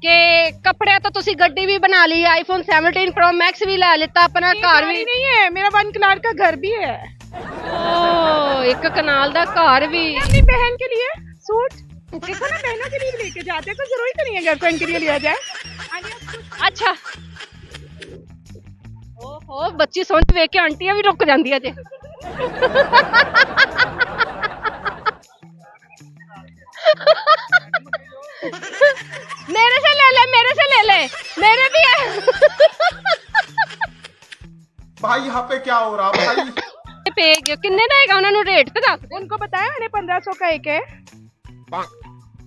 ਕਿ ਕੱਪੜਿਆਂ ਤੋਂ ਤੁਸੀਂ ਗੱਡੀ ਵੀ ਬਣਾ ਲਈ, ਆईफोन 17 Pro Max ਵੀ ਲੈ ਲਿੱਤਾ, ਆਪਣਾ ਘਰ ਵੀ नहीं है, मेरा 1 कनाल का घर भी है। ਓ ਇੱਕ ਕਨਾਲ ਦਾ ਘਰ ਵੀ। अपनी बहन के लिए सूट, देखो ना बहनों के लिए भी लेके जाते हैं, कोई जरूरी तो नहीं है गर्लफ्रेंड के लिए लिया जाए। ਅੱਛਾ ਓਹੋ ਬੱਚੀ ਸੋਹਣੀ ਵੇਖ ਕੇ ਆਂਟੀਆਂ ਵੀ ਰੁਕ ਜਾਂਦੀਆਂ ਜੇ। मेरे से ले ले, मेरे से ले ले, मेरे भी है। भाई यहाँ पे क्या हो रहा भाई? पे किन्ने ਦਾ ਹੈਗਾ ਉਹਨਾਂ ਨੂੰ ਰੇਟ ਤੇ ਦੱਸ ਦੇ। उनको बताया मैंने 1500 का एक है।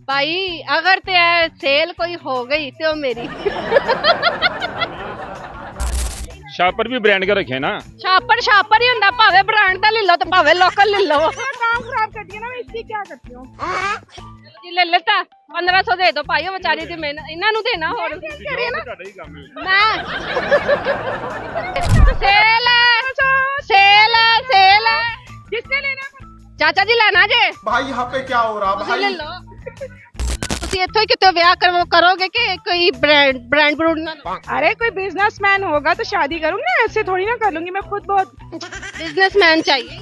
ਭਾਈ ਅਗਰ ਤੇ ਸੇਲ ਕੋਈ ਹੋ ਗਈ ਤੇ ਉਹ ਮੇਰੀ। ਸ਼ਾਪਰ ਵੀ ਬ੍ਰਾਂਡ ਕੇ ਰੱਖੇ ਨਾ। ਛਾਪਰ ਛਾਪਰ ਹੀ ਹੁੰਦਾ, ਭਾਵੇਂ ਬ੍ਰਾਂਡ ਦਾ ਲੈ ਲਓ ਤੇ ਭਾਵੇਂ ਲੋਕਲ ਲੈ ਲਓ। काम खराब कर दिया ना, मैं इसकी क्या करती हूँ। ਜੀ ਲੈ ਲੈਤਾ 1500 ਦੇ ਦੋ ਭਾਈ, ਉਹ ਵਿਚਾਰੀ ਦੀ ਮਿਹਨਤ ਇਹਨਾਂ ਨੂੰ ਦੇਣਾ ਹੋਰ। ਤੁਹਾਡਾ ਹੀ ਕੰਮ ਹੈ। ਮੈਂ ਸੇਲ ਸੇਲ ਸੇਲ जिसने लेना ਚਾਚਾ ਜੀ ਲੈਣਾ ਜੇ भाई यहाँ पे क्या हो रहा ਤੁਸੀਂ ਲੈ भाई? ਲਓ। ਤੁਸੀਂ ਇੱਥੋਂ ਹੀ ਕਿਤੇ ਵਿਆਹ ਕਰੋਗੇ ਕਿ ਕੋਈ ਬ੍ਰਾਂਡ ਬਰੂਡ ਨਾਲ? अरे कोई बिजनेसमैन होगा तो शादी करूंगी ना, ऐसे थोड़ी ना कर लूंगी, मैं खुद बहुत। बिजनेसमैन चाहिए।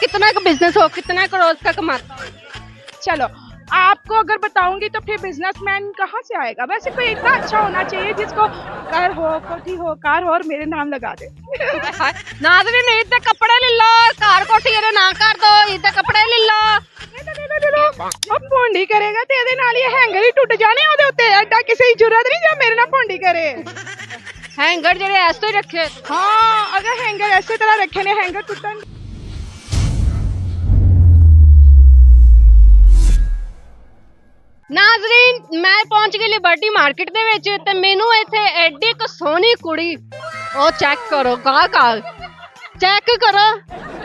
कितना का बिजनेस हो, कितना करोड़ का कमाता हो? चलो आपको अगर बताऊंगी तो फिर बिजनेसमैन कहाँ से आएगा। वैसे कोई इतना अच्छा होना चाहिए जिसको घर हो, कोठी हो, कार हो और मेरे नाम लगा दे। नाज़रीन ईद दे कपड़े ले लो, कार कोठी ਇਹਦੇ ਨਾਂ ਕਰ ਦੋ, ईद दे कपड़े ले लो। ਉਹ ਭੁੰਡੀ ਕਰੇਗਾ ਤੇ ਇਹਦੇ ਨਾਲ ਹੀ ਹੈਂਗਰ ਹੀ ਟੁੱਟ ਜਾਣੇ ਉਹਦੇ ਉੱਤੇ, ਐਡਾ ਕਿਸੇ ਦੀ ਜ਼ਰੂਰਤ ਨਹੀਂ ਜੋ ਮੇਰੇ ਨਾਲ ਭੁੰਡੀ ਕਰੇ। हैंगर ਜਿਹੜੇ ਐਸ ਤੋਂ ਹੀ ਰੱਖੇ। हाँ अगर हैंगर ऐसे तरह रखे ने हैंगर टूटन। ਨਾਜ਼ਰੀਨ ਮੈਂ ਪਹੁੰਚ ਗਈ ਲਿਬਰਟੀ ਮਾਰਕੀਟ ਦੇ ਵਿੱਚ ਤੇ ਮੈਨੂੰ ਇੱਥੇ ਐਡੀ ਕੁ ਸੋਹਣੀ ਕੁੜੀ, ਉਹ ਚੈੱਕ ਕਰੋ ਗਾਹ ਚੈੱਕ ਕਰੋ,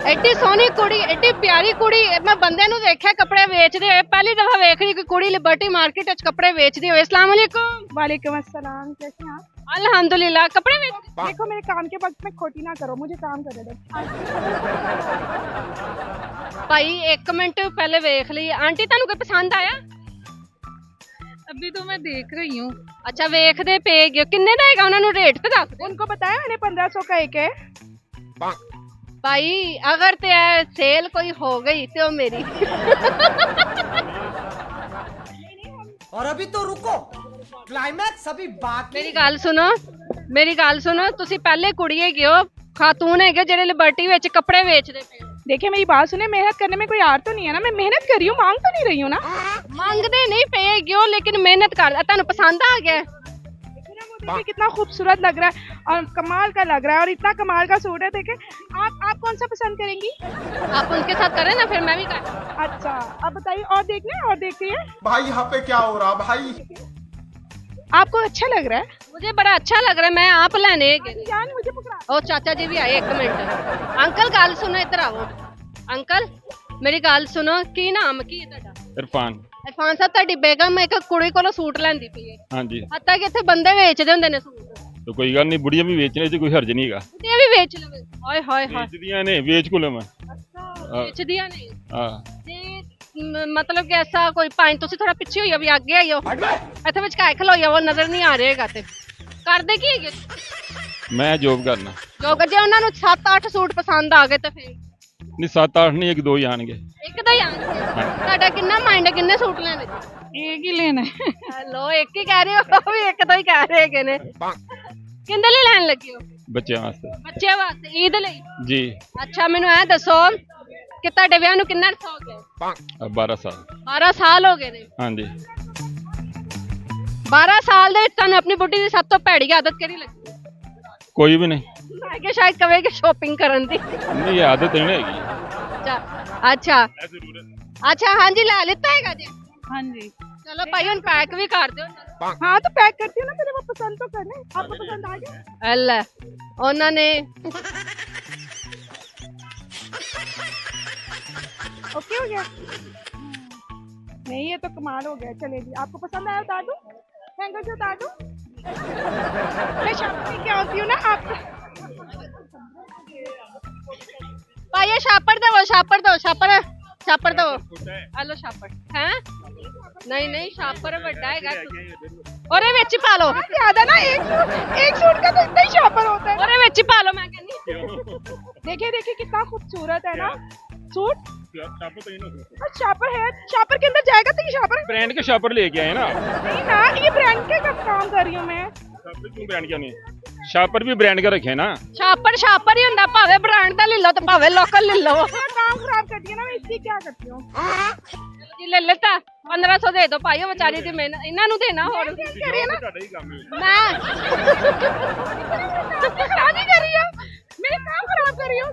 ਐਡੀ ਸੋਹਣੀ ਕੁੜੀ, ਐਡੀ ਪਿਆਰੀ ਕੁੜੀ। ਮੈਂ ਬੰਦੇ ਨੂੰ ਦੇਖਿਆ ਕੱਪੜੇ ਵੇਚਦੇ ਹੋਏ, ਪਹਿਲੀ ਦਫਾ ਵੇਖ ਰਹੀ ਕਿ ਕੁੜੀ ਲਿਬਰਟੀ ਮਾਰਕੀਟ ਵਿੱਚ ਕੱਪੜੇ ਵੇਚਦੀ ਹੋਏ। अस्सलाम वालेकुम। वालेकुम अस्सलाम, कैसे हैं आप? अल्हम्दुलिल्लाह। कपड़े बेच देखो मेरे काम के वक्त में खोटी ना करो, मुझे काम करने दो। ਭਾਈ 1 ਮਿੰਟ ਪਹਿਲੇ ਵੇਖ ਲਈ। ਆਂਟੀ ਤੁਹਾਨੂੰ ਕੋਈ ਪਸੰਦ ਆਇਆ? अभी तो मैं देख रही हूँ। ਅੱਛਾ ਵੇਖਦੇ ਪਏ ਗਏ, ਕਿੰਨੇ ਦਾ ਹੈਗਾ ਉਹਨਾਂ ਨੂੰ ਰੇਟ ਤੇ ਦੱਸ ਦਿਓ। उनको बताया मैंने 1500 का एक है। ਭਾਈ ਅਗਰ ਤੇ ਸੇਲ ਕੋਈ ਹੋ ਗਈ ਤੇ ਉਹ ਮੇਰੀ। और अभी तो रुको, क्लाइमैक्स अभी बाकी। ਮੇਰੀ ਗੱਲ ਸੁਣੋ, ਤੁਸੀਂ ਪਹਿਲੇ ਕੁੜੀ ਹੈਗੇ ਹੋ, ਖਾਤੂਨ ਹੈਗੇ ਜਿਹੜੇ ਲਿਬਰਟੀ ਵਿੱਚ ਕੱਪੜੇ ਵੇਚਦੇ ਪਏ ਹੋ। देखिए मेरी बात सुने, मेहनत करने में कोई आर तो नहीं है ना, मैं मेहनत कर रही हूँ, मांग तो नहीं रही हूँ ना। ਮੰਗਦੇ ਨਹੀਂ ਪਏ ਹੈਗੇ ਹੋ ਲੇਕਿन ਮਿਹਨਤ ਕਰ, ਤੁਹਾਨੂੰ ਪਸੰਦ ਆ ਗਿਆ? देखिए कितना खूबसूरत लग रहा है और कमाल का लग रहा है, और इतना कमाल का सूट है। देखे आप कौन सा पसंद करेंगी? आप उनके साथ करें ना, फिर मैं भी कर। अच्छा अब बताइए, और देखना है और देखती है। भाई यहाँ पे क्या हो रहा भाई? आपको अच्छा लग रहा है? मुझे बड़ा अच्छा लग रहा है, मैं आप लेने जान मुझे पकड़ा। ਉਹ ਚਾਚਾ ਜੀ ਵੀ ਆਏ। 1 ਮਿੰਟ ਅੰਕਲ ਗੱਲ ਸੁਣੋ, ਇੱਧਰ ਆਓ। ਅੰਕਲ ਮੇਰੀ ਗੱਲ ਸੁਣੋ, ਕੀ ਨਾਮ ਕੀ ਹੈ ਤੁਹਾਡਾ? ਇਰਫਾਨ। ਇਰਫਾਨ ਸਾਹਿਬ, ਤੁਹਾਡੀ ਬੇਗਮ ਇੱਕ ਕੁੜੀ ਕੋਲੋਂ ਸੂਟ ਲੈਂਦੀ ਪਈ ਹੈ, ਹਾਂਜੀ ਹੱਤਾ ਕਿ ਇੱਥੇ ਬੰਦੇ ਵੇਚਦੇ ਹੁੰਦੇ ਨੇ ਸੂਟ। ਤੇ ਕੋਈ ਗੱਲ ਨਹੀਂ, ਬੁੜੀਆਂ ਵੀ ਵੇਚਣੇ ਚ ਕੋਈ ਹਰਜ ਨਹੀਂ ਹੈਗਾ। ਇਹ ਵੀ ਵੇਚ ਲਵੇ। ਹਾਏ ਹਾਏ ਹਾਏ। ਵੇਚਦੀਆਂ ਨੇ, ਵੇਚ ਕੋ ਲਵਾਂ। ਅੱਛਾ ਵੇਚਦੀਆਂ ਨੇ। ਹਾਂ ਤੇ ਮਤਲਬ ਕਿ ਐਸਾ ਕੋਈ ਪਾਣੀ, ਤੁਸੀਂ ਥੋੜਾ ਪਿੱਛੇ ਹੋਈਓ ਵੀ ਅੱਗੇ ਆਈਓ, ਇੱਥੇ ਵਿੱਚ ਕਾਇ ਖਲੋਈਓ, ਉਹ ਨਜ਼ਰ ਨਹੀਂ ਆ ਰਹੇਗਾ। ਤੇ ਕਰਦੇ ਕੀ ਹੈਗੇ? ਮੈਂ ਜੋਬ ਕਰਨਾ। ਜੋ ਜੇ ਉਹਨਾਂ ਨੂੰ 7-8 ਸੂਟ ਪਸੰਦ ਆ ਗਏ ਤਾਂ ਫਿਰ ਨਹੀਂ 7-8 ਨਹੀਂ, 1-2 ਹੀ ਆਣਗੇ। ਇੱਕ ਦਾ ਹੀ ਆਣਗੇ। ਤੁਹਾਡਾ ਕਿੰਨਾ ਮਾਈਂਡ ਹੈ, ਕਿੰਨੇ ਸੂਟ ਲੈਣੇ? एक ही लेना है। ਹੈਲੋ, ਇੱਕ ਹੀ ਕਹਿ ਰਹੇ ਹੋ, ਉਹ ਵੀ ਇੱਕ ਤੋਂ ਹੀ ਕਹਿ ਰਹੇ ਹੈਗੇ ਨੇ। ਕਿੰਦੇ ਲਈ ਲੈਣ ਲੱਗੇ ਹੋ? ਬੱਚਿਆਂ ਵਾਸਤੇ ਬੱਚਿਆਂ ਵਾਸਤੇ, ਈਦ ਲਈ? ਜੀ। ਅੱਛਾ ਮੈਨੂੰ ਇਹ ਦੱਸੋ ਕਿ ਤੁਹਾਡੇ ਵਿਆਹ ਨੂੰ ਕਿੰਨਾ ਅਰਸਾ ਹੋ ਗਿਆ? 12 ਸਾਲ। 12 ਸਾਲ ਹੋ ਗਏ ਨੇ। ਹਾਂਜੀ। 12 ਸਾਲ ਦੇ ਵਿੱਚ ਤੁਹਾਨੂੰ ਆਪਣੀ ਬੁੱਢੀ ਦੀ ਸਭ ਤੋਂ ਭੈੜੀ ਆਦਤ ਕਿਹੜੀ ਲੱਗੀ? ਕੋਈ ਵੀ ਨਹੀਂ। ਮੈਂ ਕਿ ਸ਼ਾਇਦ ਕਵੇਗੀ ਸ਼ੋਪਿੰਗ ਕਰਨ ਦੀ। ਨਹੀਂ ਆਦਤ ਨਹੀਂ ਹੈਗੀ। ਅੱਛਾ ਅੱਛਾ ਹਾਂਜੀ ਲੈ ਲਿੱਤਾ ਹੈਗਾ ਜੀ। हाँ जी। ਚਲੋ ਭਾਈ ਹੁਣ ਪੈਕ ਵੀ ਕਰ ਦਿਓ। हाँ तो पैक करती हूँ ना, मेरे वो पसंद तो करने। आपको पसंद आ गया? ਲੈ ਉਹਨਾਂ ने ओके हो गया? नहीं ये तो कमाल हो गया। चले जी, आपको पसंद आया उतार दूँ, हैंगर से उतार दूँ? मैं शॉपिंग क्या होती हूँ ना आप। ਭਾਈ ਇਹ ਛਾਪੜ ਦਵੋ, ਛਾਪੜ ਦਵੋ, ਛਾਪੜ ਛਾਪੜ ਦਵੋ। ਹਲੋ ਛਾਪੜ ਹੈ ਨਹੀਂ ਨਹੀਂ ਸ਼ਾਪਰ ਵੱਡਾ ਹੈਗਾ ਉਹਦੇ ਵਿੱਚ ਹੀ ਪਾ ਲਓ याद है ना एक सूट का तो इतना ही शॉपर होता है। ਉਹਦੇ ਵਿੱਚ ਹੀ ਪਾ ਲਓ ਮੈਂ ਕਹਿੰਦੀ देखिए देखिए कितना खूबसूरत है ना सूट। शॉपर तो और शॉपर है, शॉपर के अंदर जाएगा तो ये शॉपर ब्रांड के शॉपर लेके आए ना। नहीं ना, ये ब्रांड के कब काम कर रही हूँ मैं। शॉपर क्यों ब्रांड का नहीं, शॉपर भी ब्रांड का रखे ना। ਸ਼ਾਪਰ ਹੀ ਹੁੰਦਾ ਭਾਵੇਂ ਬ੍ਰਾਂਡ ਦਾ ਲੈ ਲਓ ਤੇ ਭਾਵੇਂ ਲੋਕਲ ਲੈ ਲਓ मेरा काम खराब कर दिया ना, मैं इसकी क्या करती हूँ। ਜੀ ਲੈ ਲੈਤਾ 1500 ਦੇ ਦੋ ਭਾਈ ਉਹ ਵਿਚਾਰੀ ਦੀ ਮਿਹਨਤ ਇਹਨਾਂ ਨੂੰ ਦੇਣਾ ਹੋਰ करिए ना, ਤੁਹਾਡਾ ਹੀ ਕੰਮ ਹੈ। ਮੈਂ शादी कर रही हो, मेरे काम खराब कर रही हो।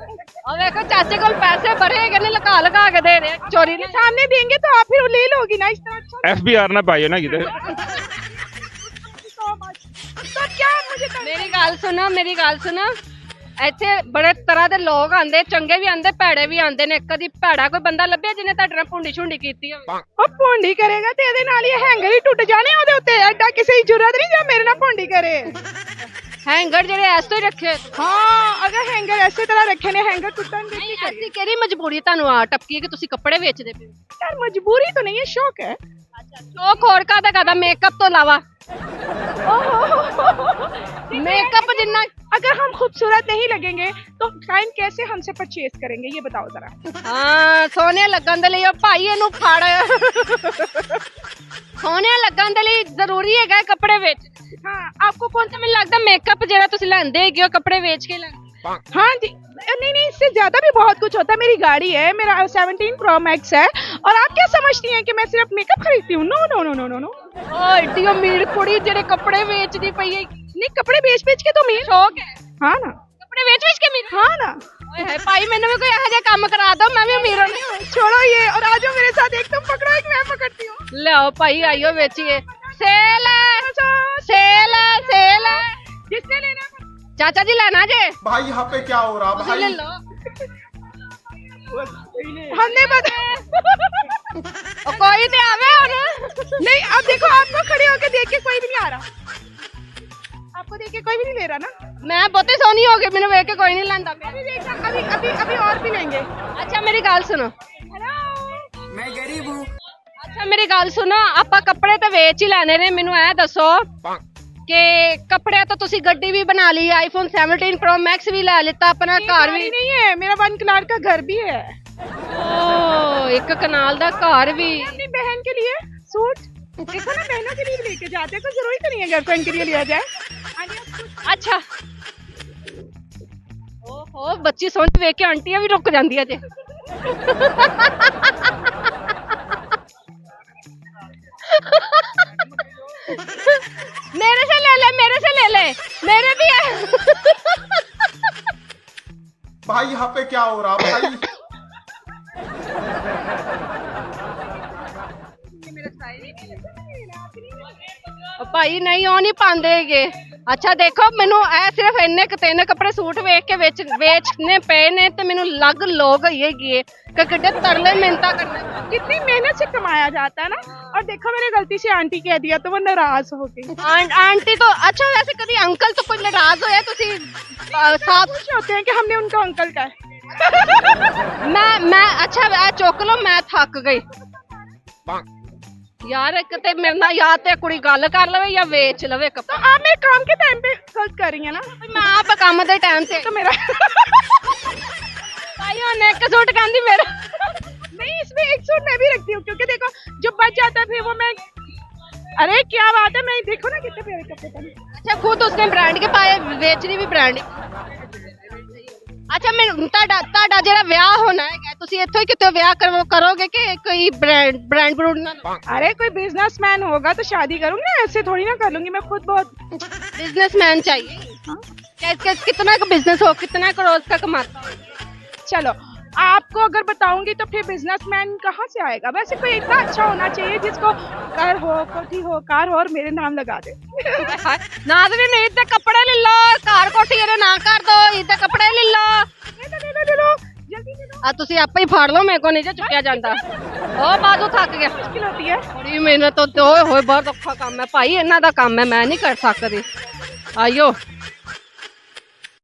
ਉਹ ਵੇਖੋ ਚਾਚੇ ਕੋਲ ਪੈਸੇ ਭਰੇ ਹੈਗੇ ਨੇ ਲਗਾ ਲਗਾ ਕੇ ਦੇ ਰਹੇ ਚੋਰੀ ये ਨੇ सामने देंगे तो आप फिर ले लोगी ना इस तरह। अच्छा FBR ना पाइए ना किधर। so much। तो क्या मुझे ਮੇਰੀ ਗੱਲ ਸੁਣੋ ਇੱਥੇ ਬੜੇ ਤਰ੍ਹਾਂ ਦੇ ਲੋਕ ਆਂਦੇ ਚੰਗੇ ਵੀ ਆਂਦੇ ਭੈੜੇ ਵੀ ਆਂਦੇ ਨੇ ਕਦੀ ਭੈੜਾ ਕੋਈ ਬੰਦਾ ਲੱਭਿਆ ਜਿਹਨੇ ਤੁਹਾਡੇ ਨਾਲ ਭੁੰਡੀ ਛੁੰਡੀ ਕੀਤੀ ਹੋਵੇ ਉਹ ਭੁੰਡੀ ਕਰੇਗਾ ਤੇ ਇਹਦੇ ਨਾਲ ਹੀ ਹੈਂਗਰ ਹੀ ਟੁੱਟ ਜਾਣੇ ਉਹਦੇ ਉੱਤੇ, ਐਡਾ ਕਿਸੇ ਦੀ ਜ਼ਰੂਰਤ ਨਹੀਂ ਜਾਂ ਮੇਰੇ ਨਾਲ ਭੁੰਡੀ ਕਰੇ। ਹੈਂਗਰ ਜਿਹੜੇ ਐਸ ਤੋਂ ਹੀ ਰੱਖੇ हाँ अगर हैंगर ऐसे तरह रखे ने हैंगर टूटन की ਨਹੀਂ ਐਸੀ ਕਿਹੜੀ ਮਜਬੂਰੀ ਤੁਹਾਨੂੰ ਆ ਟਪਕੀ ਕਿ ਤੁਸੀਂ ਕੱਪੜੇ ਵੇਚਦੇ ਪਏ ਹੋ यार मजबूरी तो नहीं है, शौक है। ਸ਼ੌਕ ਹੋਰ ਕਾਹਦਾ ਮੇਕਅਪ ਤੋਂ ਇਲਾਵਾ ਮੇਕअप जिन्ना अगर हम खूबसूरत नहीं लगेंगे तो क्लाइंट कैसे हमसे परचेज करेंगे, ये बताओ जरा। ਹਾਂ ਸੋਹਣੇ ਲੱਗਣ ਦੇ ਲਈ ਉਹ ਭਾਈ ਇਹਨੂੰ ਫੜ ਸੋਹਣੇ ਲੱਗਣ ਦੇ ਲਈ ਜ਼ਰੂਰੀ ਹੈਗਾ ਇਹ ਕੱਪੜੇ ਵੇਚ हाँ आपको कौन सा ਮੈਨੂੰ ਲੱਗਦਾ ਮੇਕਅਪ ਜਿਹੜਾ ਤੁਸੀਂ ਲੈਂਦੇ ਹੈਗੇ ਉਹ ਕੱਪੜੇ ਵੇਚ ਕੇ ਲੈਂਦੇ हाँ जी नहीं इससे ज्यादा भी बहुत कुछ होता है। मेरी गाड़ी है, मेरा 17 Pro Max है, और आप क्या समझती हैं कि मैं सिर्फ मेकअप खरीदती हूँ। No no no no no no ਓ ਏਡੀ ਅਮੀਰ ਕੁੜੀ ਜਿਹੜੇ ਕੱਪੜੇ ਵੇਚਦੀ ਪਈ ਹੈ नहीं कपड़े बेच बेच के तो मेरे ਸ਼ੌਕ ਹੈ हाँ ना, ਕੱਪੜੇ ਵੇਚ ਕੇ ਮੇਰਾ हाँ ना। ਓਏ ਹੈ ਭਾਈ ਮੈਨੂੰ ਵੀ ਕੋਈ ਇਹੋ ਜਿਹਾ ਕੰਮ ਕਰਾ ਦਿਓ ਮੈਂ ਵੀ ਅਮੀਰ ਹਾਂ छोड़ो ये और आ जाओ मेरे साथ, एक तुम पकड़ो एक मैं पकड़ती हूँ। ਲਿਆਓ ਭਾਈ ਆਇਓ ਵੇਚੀਏ ਸੇਲ ਸੇਲ ਸੇਲ जिसने लेना ਚਾਚਾ ਜੀ ਲੈਣਾ ਜੇ भाई यहाँ पे क्या हो रहा ਤੁਸੀਂ ਲੈ भाई। ਲਓ हमने बताया ਉਹ ਕੋਈ ਤੇ ਆਵੇ ਹੁਣ नहीं, अब देखो आपको खड़े होके देख के कोई भी नहीं आ रहा, आपको देख के कोई भी नहीं ले रहा ना। ਮੈਂ ਬਹੁਤੀ ਸੋਹਣੀ ਹੋ ਗਈ ਮੈਨੂੰ ਵੇਖ ਕੇ ਕੋਈ ਨਹੀਂ ਲੈਂਦਾ ਪਿਆ अभी देखना, अभी अभी अभी और भी लेंगे। ਅੱਛਾ ਮੇਰੀ ਗੱਲ ਸੁਣੋ मैं गरीब हूँ। ਅੱਛਾ ਮੇਰੀ ਗੱਲ ਸੁਣੋ ਆਪਾਂ ਕੱਪੜੇ ਤਾਂ ਵੇਚ ਹੀ ਲੈਣੇ ਨੇ ਮੈਨੂੰ ਇਹ ਦੱਸੋ ਕਿ ਕੱਪੜਿਆਂ ਤੋਂ ਤੁਸੀਂ ਗੱਡੀ ਵੀ ਬਣਾ ਲਈ ਆਈਫੋਨ 17 Pro Max ਵੀ ਲੈ ਲਿੱਤਾ ਆਪਣਾ ये ਘਰ गाड़ी ਵੀ नहीं है, मेरा 1 कनाल का घर भी है। ਓ ਇੱਕ ਕਨਾਲ ਦਾ ਘਰ ਵੀ अपनी बहन के लिए सूट, देखो ना बहनों के लिए भी लेके जाते हैं, कोई जरूरी तो नहीं है गर्लफ्रेंड के लिए लिया जाए। ਅੱਛਾ ਓਹੋ ਬੱਚੀ ਸੋਹਣੀ ਵੇਖ ਕੇ ਆਂਟੀਆਂ ਵੀ ਰੁਕ ਜਾਂਦੀਆਂ ਜੇ मेरे से ले ले मेरे भी है भाई यहाँ पे क्या हो रहा भाई। ਉਹ ਭਾਈ ਨਹੀਂ ਉਹ ਨਹੀਂ ਪਾਉਂਦੇ ਹੈਗੇ ਅੱਛਾ ਦੇਖੋ ਮੈਨੂੰ ਇਹ ਸਿਰਫ ਇੰਨੇ ਕੁ ਤਿੰਨ ਕੱਪੜੇ ਸੂਟ ਵੇਚ ਕੇ ਵੇਚਨੇ ਪਏ ਨੇ ਤੇ ਮੈਨੂੰ ਲੱਗ ਲੋਗ ਹੈਗੀ ਕਿ ਕਿੱਡੇ ਤਰਲੇ ਮਿਹਨਤਾਂ ਕਰਨੇ कितनी मेहनत से कमाया जाता है ना, और देखो मैंने गलती से आंटी कह दिया तो वो नाराज हो गई। आंटी तो अच्छा वैसे कभी अंकल तो कोई नाराज होया तुसी साथ खुश होते हैं कि हमने उनको अंकल कहा। मैं अच्छा ਇਹ ਚੁੱਕ ਲਓ ਮੈਂ ਥੱਕ ਗਈ यार एक ते मेरे नाल या ते कुड़ी गल कर लवे या बेच लवे तो कपड़ा आप मेरे काम के टाइम पे गलत कर रही है ना। मैं आप काम दे टाइम से तो मेरा भाई ओने एक सूट कहंदी मेरा नहीं, इसमें एक सूट मैं भी रखती हूँ क्योंकि देखो जो बच जाता है फिर वो मैं, अरे क्या बात है, मैं देखो ना कितने प्यारे कपड़े पहने। अच्छा खुद उसने ब्रांड के पाए बेचनी भी ब्रांड अच्छा मैं ਤੁਹਾਡਾ ਜਿਹੜਾ ਵਿਆਹ ਹੋਣਾ ਹੈ ਤੁਸੀਂ ਇੱਥੋਂ ਹੀ ਕਿਤੇ ਵਿਆਹ ਕਰੋਗੇ ਕਿ ਕੋਈ ब्रांड ब्रूड ना अरे कोई बिजनेसमैन होगा तो शादी करूंगी ना, ऐसे थोड़ी ना कर लूंगी मैं खुद बहुत। बिजनेसमैन चाहिए कितना का बिजनेस हो कितना करोड़ का कमाता हो चलो आपको अगर बताऊंगी तो फिर बिजनेसमैन कहाँ से आएगा। वैसे कोई इतना अच्छा होना चाहिए जिसको घर हो, कोठी हो, कार हो और मेरे नाम लगा दे। ਨਾ ਤੁਸੀਂ ਨਹੀਂ ਤੇ ਕੱਪੜੇ ਲੈ ਲਓ ਘਰ ਕੋਠੀ ਇਹਦੇ ਨਾ ਕਰ ਦੋ ਇੱਥੇ ਕੱਪੜੇ ਲੈ ਲਓ ले लो जल्दी ले लो, ਆ ਤੁਸੀਂ ਆਪੇ ਹੀ ਫੜ ਲਓ ਮੇਰੇ ਕੋ ਨਹੀਂ ਜੇ ਚੁੱਕਿਆ ਜਾਂਦਾ ਉਹ ਬਾਜੂ ਥੱਕ ਗਿਆ मुश्किल होती है। ਬੜੀ ਮਿਹਨਤ ਹੋਏ ਬਹੁਤ ਔਖਾ ਕੰਮ ਹੈ ਭਾਈ ਇਹਨਾਂ ਦਾ ਕੰਮ ਹੈ ਮੈਂ ਨਹੀਂ ਕਰ ਸਕਦੀ ਆਇਓ